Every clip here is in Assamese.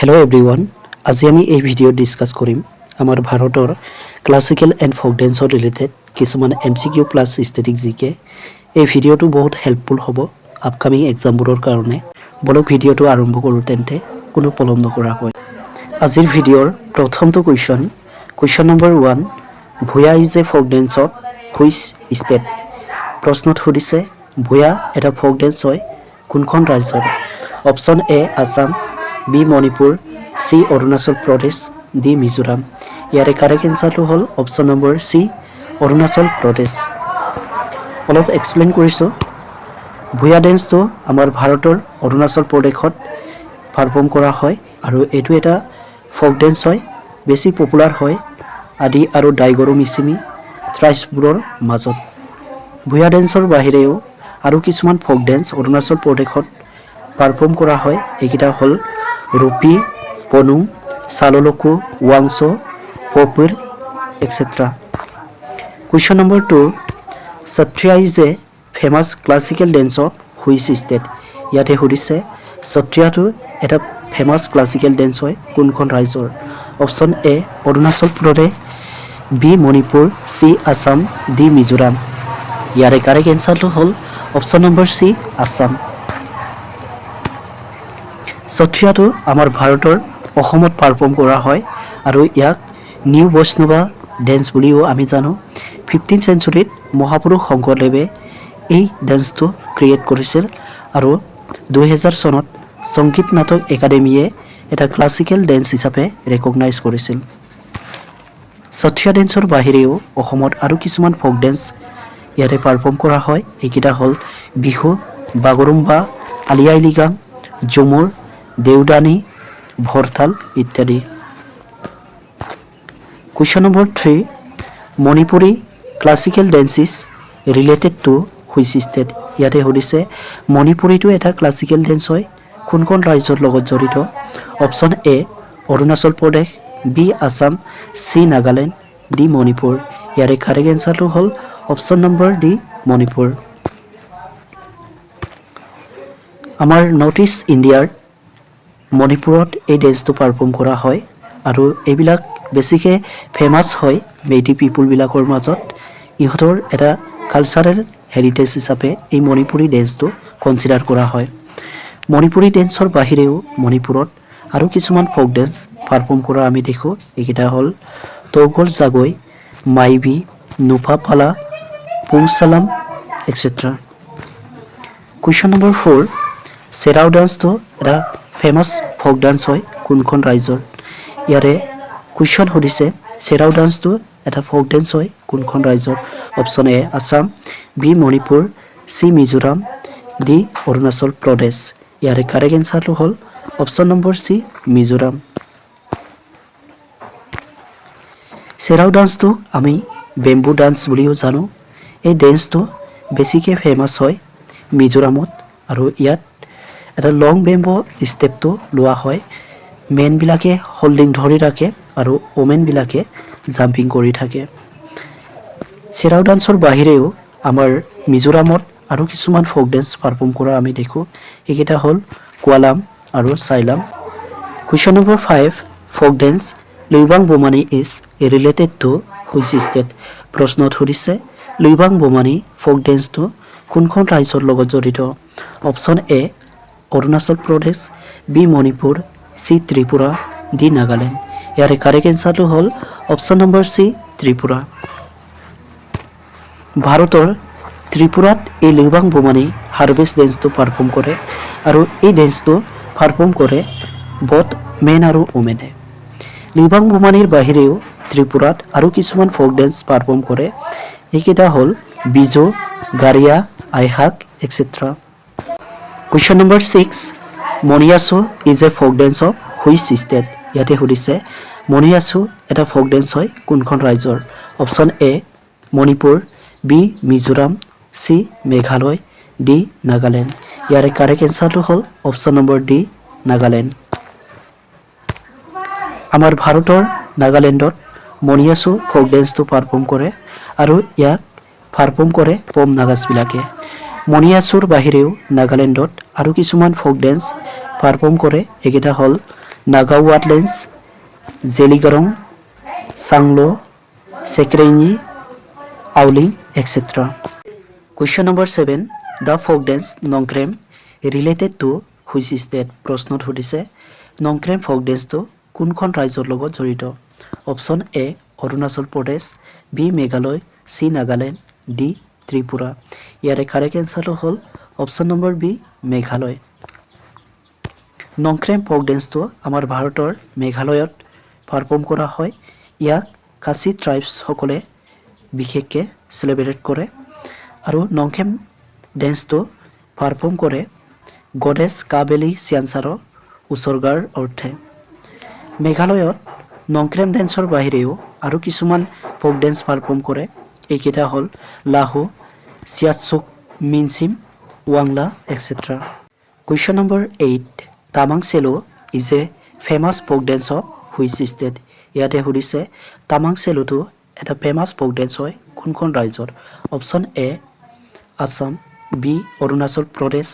Hello everyone. আজি আমি এই ভিডিঅ' ডিসকাস কৰিম আমাৰ ভাৰতৰ ক্লাছিকেল এণ্ড ফক ডেন্সৰ ৰিলেটেড কিছুমান MCQ প্লাছ ষ্টেটিক জিকে। এই ভিডিঅ'টো বহুত হেল্পফুল হ'ব আপকামিং এক্সামবোৰৰ কাৰণে। বলক ভিডিঅ'টো আৰম্ভ কৰোঁ তেন্তে কোনো পলম নকৰাকৈ। আজিৰ ভিডিঅ'ৰ প্ৰথমটো question number 1, Buiya is a folk dance of which state? প্ৰশ্নত সুধিছে ভূঞা এটা ফক ডেন্স হয় কোনখন ৰাজ্যৰ? Option A Assam, B Manipur, C Arunachal Pradesh, D Mizoram. ইয়াৰে কাৰেক্ট এনচাৰটো হ'ল option number C Arunachal Pradesh. অলপ এক্সপ্লেইন কৰিছোঁ। ভূঞা ডেন্সটো আমাৰ ভাৰতৰ অৰুণাচল প্ৰদেশত পাৰফৰ্ম কৰা হয় আৰু এইটো এটা ফক ডেন্স হয়, বেছি পপুলাৰ হয় আদি আৰু ডাইগৰু মিচিমি ট্ৰাইবছবোৰৰ মাজত। ভূঞা ডেন্সৰ বাহিৰেও আৰু কিছুমান ফক ডেন্স অৰুণাচল প্ৰদেশত পাৰফৰ্ম কৰা হয়। এইকেইটা হ'ল ৰূপী, পনুং, চাললকু, ৱাংছ, পপিৰ et cetera. Question number 2, Sattriya is a famous classical dance of which state? ইয়াতে সুধিছে সত্ৰিয়াটো এটা ফেমাছ ক্লাছিকেল ডেন্স হয় কোনখন ৰাজ্যৰ? Option A Arunachal Pradesh, B Manipur, C Assam, D Mizoram. ইয়াৰে কাৰেক্ট এনচাৰটো হ'ল অপশ্যন নম্বৰ চি আসাম। সত্ৰিয়াটো আমাৰ ভাৰতৰ অসমত পাৰফৰ্ম কৰা হয় আৰু ইয়াক নিউ বৈষ্ণৱা ডেন্স বুলিও আমি জানো। 15th চেঞ্চুৰীত মহাপুৰুষ শংকৰদেৱে এই ডেন্সটো ক্ৰিয়েট কৰিছিল আৰু 2000 চনত সংগীত নাটক একাডেমীয়ে এটা ক্লাছিকেল ডেন্স হিচাপে ৰেকগনাইজ কৰিছিল। সত্ৰিয়া ডেন্সৰ বাহিৰেও অসমত আৰু কিছুমান ফক ডেন্স ইয়াতে পাৰফৰ্ম কৰা হয়। এইকেইটা হ'ল বিহু, বাগৰুম্বা, আলি আই লৃগাং, ঝুমুৰ, দেউদানি, ভৰতাল ইত্যাদি। Question number 3, Manipuri classical dance is related to which state? ইয়াতে সুধিছে মণিপুৰীটো এটা ক্লাছিকেল ডেন্স হয় কোনখন ৰাজ্যৰ লগত জড়িত? Option A Arunachal Pradesh, B Assam, C Nagaland, D Manipur. ইয়াৰে কাৰেক্ট এনচাৰটো হ'ল অপশ্যন নম্বৰ ডি মণিপুৰ। আমাৰ নৰ্থ ইষ্ট ইণ্ডিয়াৰ মণিপুৰত এই ডেন্সটো পাৰফৰ্ম কৰা হয় আৰু এইবিলাক বেছিকৈ ফেমাছ হয় মেইটি পিপুলবিলাকৰ মাজত। ইহঁতৰ এটা কালচাৰেল হেৰিটেজ হিচাপে এই মণিপুৰী ডেন্সটো কনচিডাৰ কৰা হয়। মণিপুৰী ডেন্সৰ বাহিৰেও মণিপুৰত আৰু কিছুমান ফক ডেন্স পাৰফৰ্ম কৰা আমি দেখোঁ। এইকেইটা হ'ল তৌগল জাগৈ, মাইবি, নোপা পালা, পুংচালাম এটচেট্ৰা। কুৱেশ্যন নম্বৰ 4, চেৰাও ডান্সটো এটা ফেমাছ ফক ডান্স হয় কোনখন ৰাজ্যৰ? ইয়াৰে কুৱেশ্যন সুধিছে চেৰাও ডান্সটো এটা ফক ডেন্স হয় কোনখন ৰাজ্যৰ? Option A Assam, B Manipur, C Mizoram, D Arunachal Pradesh. ইয়াৰে কাৰেক্ট এনচাৰটো হ'ল option number C Mizoram. Cheraw ডান্সটো আমি বেম্বু ডান্স বুলিও জানো। এই ডেন্সটো বেছিকৈ ফেমাছ হয় মিজোৰামত আৰু ইয়াত এটা লং বেম্বো ষ্টেপটো লোৱা হয়। মেনবিলাকে হোল্ডিং ধৰি ৰাখে আৰু ওমেনবিলাকে জাম্পিং কৰি থাকে। চেৰাও ডান্সৰ বাহিৰেও আমাৰ মিজোৰামত আৰু কিছুমান ফক ডেন্স পাৰফৰ্ম কৰা আমি দেখোঁ। এইকেইটা হ'ল কোৱালাম আৰু Chheihlam. Question number 5, folk dance লুইবাং বোমানি is related to which state? প্ৰশ্নত সুধিছে লুইবাং বোমানি ফক ডেন্সটো কোনখন ৰাজ্যৰ লগত জড়িত? Option A Arunachal Pradesh, B Manipur, C Tripura, D Nagaland. ইয়াৰে কাৰেক্ট এনচাৰটো হ'ল অপশ্যন নম্বৰ চি ত্ৰিপুৰা। ভাৰতৰ ত্ৰিপুৰাত এই লুইবাং বোমানি হাৰ্ভেষ্ট ডেন্সটো পাৰফৰ্ম কৰে আৰু এই ডেন্সটো পাৰফৰ্ম কৰে বথ মেন আৰু ওমেনে। লুইবাং বোমানিৰ বাহিৰেও ত্ৰিপুৰাত আৰু কিছুমান ফক ডেন্স পাৰফৰ্ম কৰে। এইকেইটা হ'ল Bizu, Garia, Haihak etcetera. Question number 6, মণিয়াছু is a folk dance of which state? ইয়াতে সুধিছে মণিয়াছু এটা ফক ডেন্স হয় কোনখন ৰাজ্যৰ? Option A Manipur, B Mizoram, C Meghalaya, D Nagaland. ইয়াৰে কাৰেক্ট এনচাৰটো হ'ল অপশ্যন নম্বৰ ডি নাগালেণ্ড। আমাৰ ভাৰতৰ নাগালেণ্ডত মণিয়াছু ফক ডেন্সটো পাৰফৰ্ম কৰে আৰু ইয়াক পাৰফৰ্ম কৰে পম নাগাছবিলাকে। মণিয়াছুৰ বাহিৰেও নাগালেণ্ডত আৰু কিছুমান ফক ডেন্স পাৰফৰ্ম কৰে। এইকেইটা হ'ল Naga ওয়াটলেন্ডস, জেলিগারং, সাংলো, সেক্রেইনি, Aoling, etc. Question number 7. The folk dance Nongkrem related to which state? প্ৰশ্নত সুধিছে নংক্ৰেম ফক ডেন্সটো কোনখন ৰাজ্যৰ লগত জড়িত? Option A Arunachal Pradesh, B Meghalaya, C Nagaland, D Tripura. ইয়াৰে কাৰেক্ট এনচাৰটো হ'ল option number B Meghalaya. Nongkrem folk ডেন্সটো আমাৰ ভাৰতৰ মেঘালয়ত পাৰফৰ্ম কৰা হয়। ইয়াক খাচী ট্ৰাইবছসকলে বিশেষকৈ চেলিব্ৰেট কৰে আৰু নংক্ৰেম ডেন্সটো পাৰফৰ্ম কৰে গডেছ কাবেলি চিয়ানচাৰৰ উচৰ্গাৰ অৰ্থে। মেঘালয়ত নংক্ৰেম ডেন্সৰ বাহিৰেও আৰু কিছুমান ফক ডেন্স পাৰফৰ্ম কৰে। এইকেইটা হ'ল লাহু, চিয়াটচুক, মিনচিম, ৱাংলা, etc. Question number 8. Tamang Selo is a famous folk dance of which state? ইয়াতে সুধিছে তামাং চেলোটো এটা ফেমাছ ফক ডেন্স হয় কোনখন ৰাজ্যৰ? Option A Assam, B Arunachal Pradesh,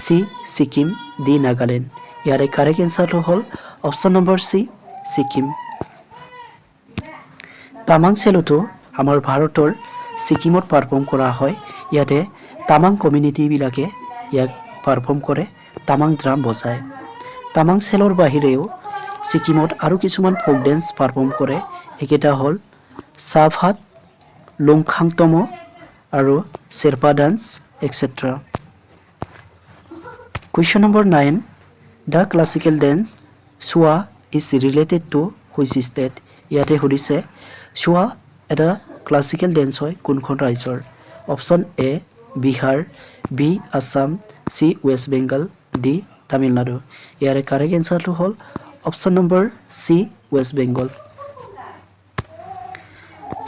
C Sikkim, D Nagaland. ইয়াৰে কাৰেক্ট এনচাৰটো হ'ল option number C Sikkim. Tamang চেলোটো আমাৰ ভাৰতৰ ছিকিমত পাৰফৰ্ম কৰা হয়। ইয়াতে তামাং কমিউনিটিবিলাকে ইয়াক পাৰফৰ্ম কৰে, তামাং ড্ৰাম বজায়। তামাং চেলোৰ বাহিৰেও ছিকিমত আৰু কিছুমান ফক ডেন্স পাৰফৰ্ম কৰে। এইকেইটা হ'ল চাফাত, লুংখাংটমো আৰু Sherpa dance, etc. Question number 9. The classical dance Shua is related to which state? ইয়াতে সুধিছে Shua এটা ক্লাছিকেল ডেন্স হয় কোনখন ৰাজ্যৰ? Option A Bihar, B Assam, C West Bengal, D Tamil Nadu. ইয়াৰে কাৰেক্ট এনচাৰটো হ'ল option number C West Bengal.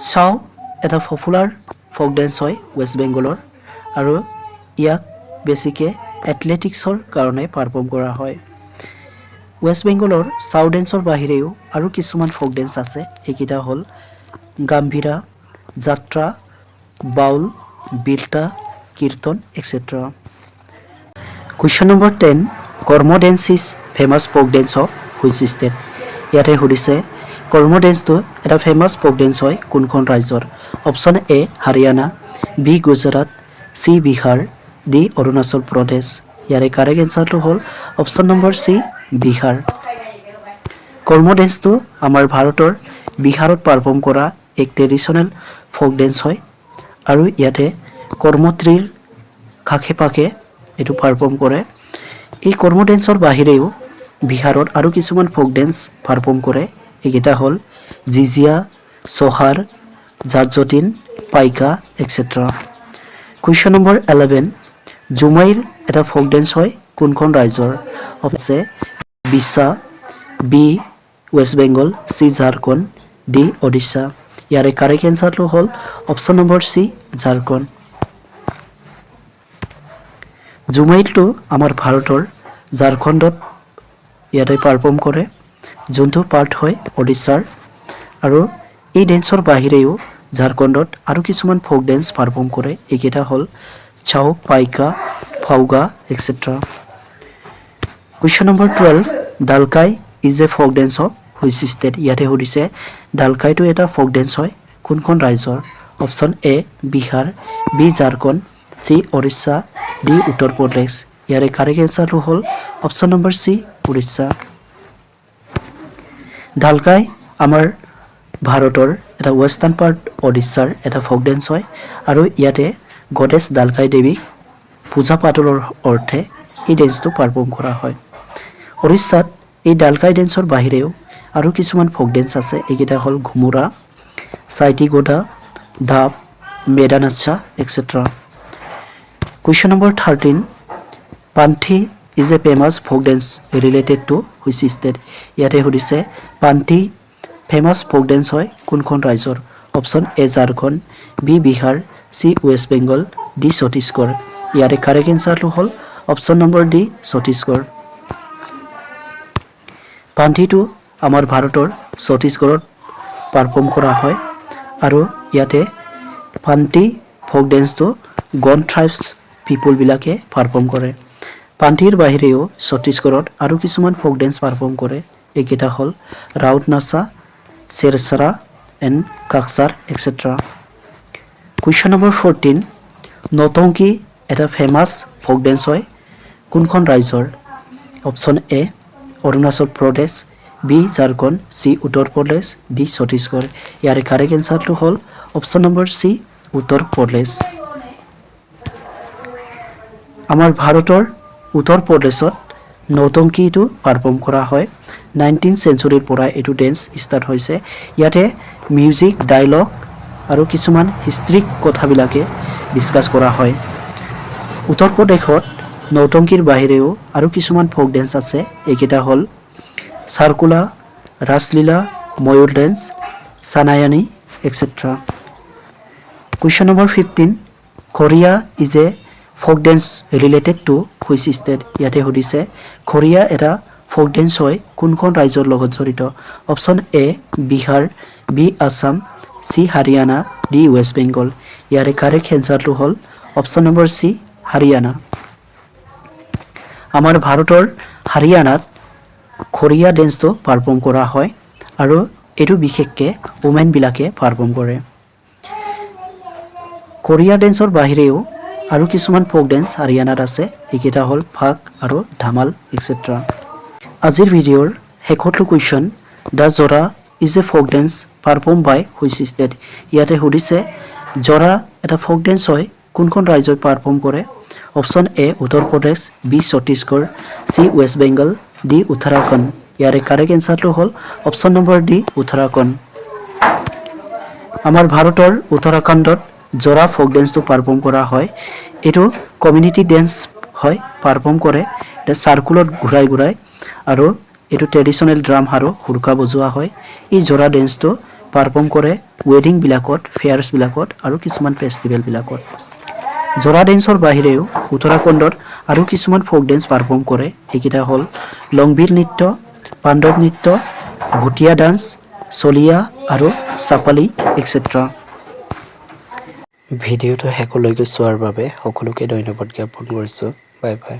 Chhau এটা পপুলাৰ ফক ডেন্স হয় ৱেষ্ট বেংগলৰ আৰু ইয়াক বেছিকৈ এথলেটিক্সৰ কাৰণে পাৰফৰ্ম কৰা হয়। ৱেষ্ট বেংগলৰ চাও ডেন্সৰ বাহিৰেও আৰু কিছুমান ফক ডেন্স আছে। এইকেইটা হ'ল গাম্ভীৰা, যাত্ৰা, বাউল, বিল্টা, কীৰ্তন, etc. Question number 10. Karma dance is famous folk dance of which state? ইয়াতে সুধিছে কৰ্ম ডেন্সটো এটা ফেমাছ ফক ডেন্স হয় কোনখন ৰাজ্যৰ? Option A Haryana, B Gujarat, C Bihar, D Arunachal Pradesh. ইয়াৰে কাৰেক্ট এনচাৰটো হ'ল অপশ্যন নম্বৰ চি বিহাৰ। কৰ্ম ডেন্সটো আমাৰ ভাৰতৰ বিহাৰত পাৰফৰ্ম কৰা এক ট্ৰেডিশ্যনেল ফক ডেন্স হয় আৰু ইয়াতে কৰ্মত্ৰীৰ কাষে পাশে এইটো পাৰফৰ্ম কৰে। এই কৰ্ম ডেন্সৰ বাহিৰেও বিহাৰত আৰু কিছুমান ফক ডেন্স পাৰফৰ্ম কৰে। এইকেইটা হ'ল জিজিয়া, চহাৰ, জাত-জটিন, পাইকা, etc. Question number 11. জুমাইৰ এটা ফক ডেন্স হয় কোনখন ৰাজ্যৰ? Option A Bihar, B West Bengal, C Jharkhand, D Odisha. ইয়াৰে কাৰেক্ট এনচাৰটো হ'ল অপশ্যন নম্বৰ চি ঝাৰখণ্ড। জুমাইলটো আমাৰ ভাৰতৰ ঝাৰখণ্ডত ইয়াতে পাৰফৰ্ম কৰে, যোনটো পাৰ্ট হয় ওড়িশাৰ আৰু এই ডেন্সৰ বাহিৰেও ঝাৰখণ্ডত আৰু কিছুমান ফক ডেন্স পাৰফৰ্ম কৰে। এইকেইটা হ'ল Chhau, Paika, Phagua, etc. Question number 12. Dalkhai is a folk dance of which state? ইয়াতে সুধিছে ডালকাইটো এটা ফক ডেন্স হয় কোনখন ৰাজ্যৰ? Option A Bihar, B Jharkhand, C Odisha, D Uttar Pradesh. ইয়াৰে কাৰেক্ট এনচাৰটো হ'ল option number C Orissa. Dalkhai আমাৰ ভাৰতৰ এটা ৱেষ্টাৰ্ণ পাৰ্ট ওড়িশাৰ এটা ফক ডেন্স হয় আৰু ইয়াতে গডেছ ডালকাই দেৱীক পূজা পাতলৰ অৰ্থে এই ডেন্সটো পাৰফৰ্ম কৰা হয়। ওড়িশাত এই ডালকাই ডেন্সৰ বাহিৰেও আৰু কিছুমান ফক ডেন্স আছে। এইকেইটা হ'ল ঘুমুৰা, চাইটি গোদা, ধাপ, মেডানাচ্ছা, etc. Question number 13. Panthi is a famous folk dance related to which state? ইয়াতে সুধিছে পান্থি ফেমাছ ফক ডেন্স হয় কোনখন ৰাজ্যৰ? Option A Jharkhand, B Bihar, C West Bengal, D Chhattisgarh. ইয়াৰে কাৰেক্ট এনচাৰটো হ'ল অপশ্যন নম্বৰ ডি ছত্তীশগড়। পান্থিটো আমাৰ ভাৰতৰ ছত্তীশগড়ত পাৰফৰ্ম কৰা হয় আৰু ইয়াতে পান্থি ফক ডেন্সটো গণ ট্ৰাইবছ পিপুলবিলাকে পাৰফৰ্ম কৰে। পাণ্ঠিৰ বাহিৰেও ছত্তীশগড়ত আৰু কিছুমান ফক ডেন্স পাৰফৰ্ম কৰে। এইকেইটা হ'ল ৰাউত নাচা, চেৰচাৰা এণ্ড কাকচাৰ এক্সেট্ৰা। কুৱেশ্যন নম্বৰ 14, নৌটংকী এটা ফেমাছ ফক ডেন্স হয় কোনখন ৰাজ্যৰ? Option A Arunachal Pradesh, B Jharkhand, C Uttar Pradesh, D Chhattisgarh. ইয়াৰে কাৰেক্ট এনচাৰটো হ'ল অপশ্যন নম্বৰ চি উত্তৰ প্ৰদেশ। আমাৰ ভাৰতৰ উত্তৰ প্ৰদেশত নৌটংকীটো পাৰফৰ্ম কৰা হয়। 19th centuryৰ পৰা এইটো ডেন্স ষ্টাৰ্ট হৈছে। ইয়াতে মিউজিক, ডায়লগ আৰু কিছুমান হিষ্ট্ৰিক কথাবিলাকে ডিছকাছ কৰা হয়। উত্তৰ প্ৰদেশত নৌটংকীৰ বাহিৰেও আৰু কিছুমান ফক ডেন্স আছে। এইকেইটা হ'ল চাৰ্কুলা, ৰাসলীলা, ময়ূৰ ডেন্স, চানায়ানী etcetera. Question number 15, Kharia is a folk dance related to which state? ইয়াতে সুধিছে খৰিয়া এটা ফক ডেন্স হয় কোনখন ৰাজ্যৰ লগত জড়িত? Option A Bihar, B Assam, C Haryana, D West Bengal. ইয়াৰে কাৰেক্ট এনচাৰটো হ'ল অপশ্যন নম্বৰ চি হাৰিয়ানা। আমাৰ ভাৰতৰ হাৰিয়ানাত খৰিয়া ডেন্সটো পাৰফৰ্ম কৰা হয় আৰু এইটো বিশেষকৈ ওমেনবিলাকে পাৰফৰ্ম কৰে। খৰিয়া ডেন্সৰ বাহিৰেও আৰু কিছুমান ফক ডেন্স হাৰিয়ানাত আছে। এইকেইটা হ'ল ফাগ আৰু ধামাল এক্সেট্ৰা। আজিৰ ভিডিঅ'ৰ শেষৰটো question, the Jhora is a folk dance perform by which state? ইয়াতে সুধিছে জৰা এটা ফক ডেন্স হয় কোনখন ৰাজ্যই পাৰফৰ্ম কৰে? Option A Uttar Pradesh, B Chhattisgarh, C West Bengal, D Uttarakhand. ইয়াৰে কাৰেক্ট এনচাৰটো হ'ল অপশ্যন নম্বৰ ডি উত্তৰাখণ্ড। আমাৰ ভাৰতৰ উত্তৰাখণ্ডত জৰা ফক ডেন্সটো পাৰফৰ্ম কৰা হয়। এইটো কমিউনিটি ডেন্স হয়, পাৰফৰ্ম কৰে এটা চাৰ্কুলত ঘূৰাই ঘূৰাই আৰু এইটো ট্ৰেডিশ্যনেল ড্ৰাম আৰু হুৰকা বজোৱা হয়। এই জৰা ডেন্সটো পাৰফৰ্ম কৰে ৱেডিংবিলাকত, ফেয়াৰ্ছবিলাকত আৰু কিছুমান ফেষ্টিভেলবিলাকত। জৰা ডেন্সৰ বাহিৰেও উত্তৰাখণ্ডত আৰু কিছুমান ফক ডেন্স পাৰফৰ্ম কৰে। সেইকেইটা হ'ল লংবিৰ নৃত্য, পাণ্ডৱ নৃত্য, ভুটীয়া ডান্স, চলিয়া আৰু চাপালী এক্সেট্ৰা। ভিডিঅ'টো শেষলৈকে চোৱাৰ বাবে সকলোকে ধন্যবাদ জ্ঞাপন কৰিছোঁ। Bye bye.